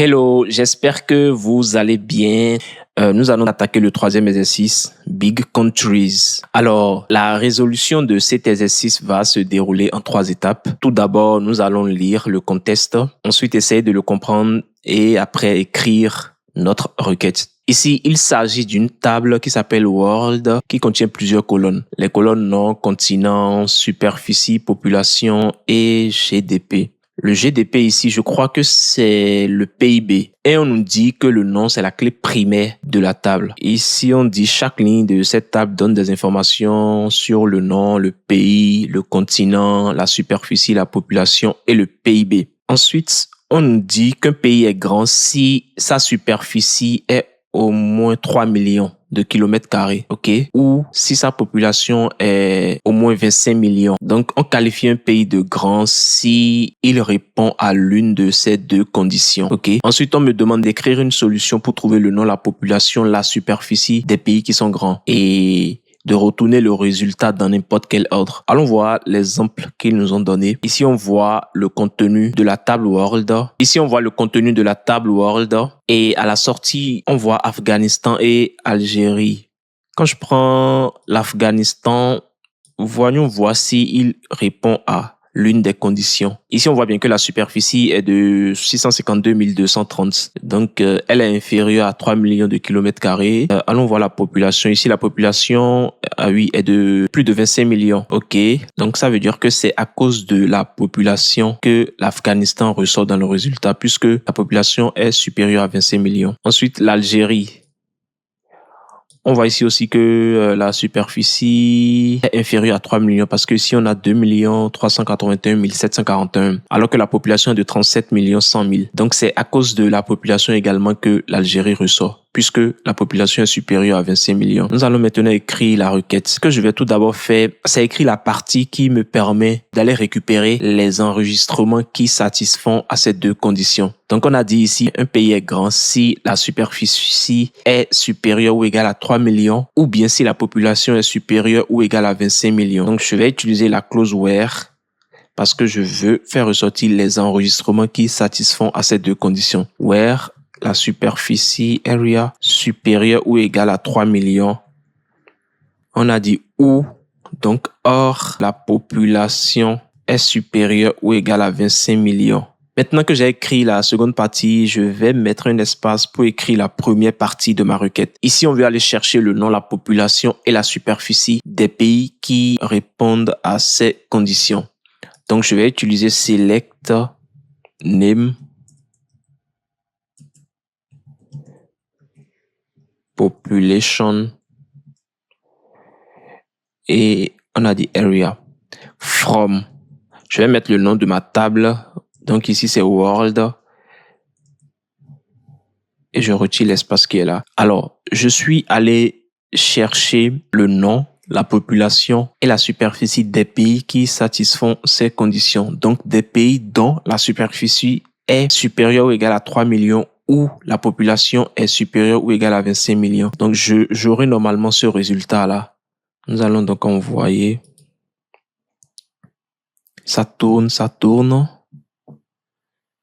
Hello, j'espère que vous allez bien. Nous allons attaquer le troisième exercice, Big Countries. Alors, la résolution de cet exercice va se dérouler en 3 étapes. Tout d'abord, nous allons lire le contexte, ensuite essayer de le comprendre et après écrire notre requête. Ici, il s'agit d'une table qui s'appelle World, qui contient plusieurs colonnes. Les colonnes nom, continent, superficie, population et GDP. Le GDP ici, je crois que c'est le PIB. Et on nous dit que le nom, c'est la clé primaire de la table. Ici, on dit chaque ligne de cette table donne des informations sur le nom, le pays, le continent, la superficie, la population et le PIB. Ensuite, on nous dit qu'un pays est grand si sa superficie est au moins 3 millions de kilomètres carrés, ok? Ou si sa population est au moins 25 millions. Donc, on qualifie un pays de grand si il répond à l'une de ces deux conditions, ok? Ensuite, on me demande d'écrire une solution pour trouver le nom, la population, la superficie des pays qui sont grands et de retourner le résultat dans n'importe quel ordre. Allons voir l'exemple qu'ils nous ont donné. Ici, on voit le contenu de la table World. Ici, on voit le contenu de la table World. Et à la sortie, on voit Afghanistan et Algérie. Quand je prends l'Afghanistan, voyons voir s'il répond à l'une des conditions. Ici, on voit bien que la superficie est de 652 230. Donc, elle est inférieure à 3 millions de kilomètres carrés. Allons voir la population. Ici, la population, est de plus de 25 millions. OK. Donc, ça veut dire que c'est à cause de la population que l'Afghanistan ressort dans le résultat, puisque la population est supérieure à 25 millions. Ensuite, l'Algérie. On voit ici aussi que la superficie est inférieure à 3 millions parce que ici on a 2 381 741 alors que la population est de 37 100 000. Donc c'est à cause de la population également que l'Algérie ressort puisque la population est supérieure à 25 millions. Nous allons maintenant écrire la requête. Ce que je vais tout d'abord faire, c'est écrire la partie qui me permet d'aller récupérer les enregistrements qui satisfont à ces deux conditions. Donc, on a dit ici, un pays est grand si la superficie est supérieure ou égale à 3 millions ou bien si la population est supérieure ou égale à 25 millions. Donc, je vais utiliser la clause where parce que je veux faire ressortir les enregistrements qui satisfont à ces deux conditions. Where la superficie area supérieure ou égale à 3 millions. On a dit ou, donc or la population est supérieure ou égale à 25 millions. Maintenant que j'ai écrit la seconde partie, je vais mettre un espace pour écrire la première partie de ma requête. Ici, on veut aller chercher le nom, la population et la superficie des pays qui répondent à ces conditions. Donc, je vais utiliser select name population et on a dit area from. Je vais mettre le nom de ma table. Donc ici c'est world et je retire l'espace qui est là. Alors je suis allé chercher le nom, la population et la superficie des pays qui satisfont ces conditions. Donc des pays dont la superficie est supérieure ou égale à 3 millions où la population est supérieure ou égale à 25 millions. Donc, j'aurai normalement ce résultat-là. Nous allons donc envoyer. Ça tourne, ça tourne.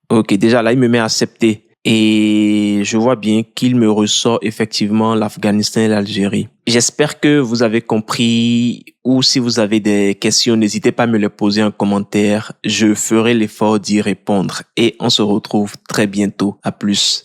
Ok, déjà là, il me met à accepter. Et je vois bien qu'il me ressort effectivement l'Afghanistan et l'Algérie. J'espère que vous avez compris ou si vous avez des questions, n'hésitez pas à me les poser en commentaire. Je ferai l'effort d'y répondre et on se retrouve très bientôt. À plus.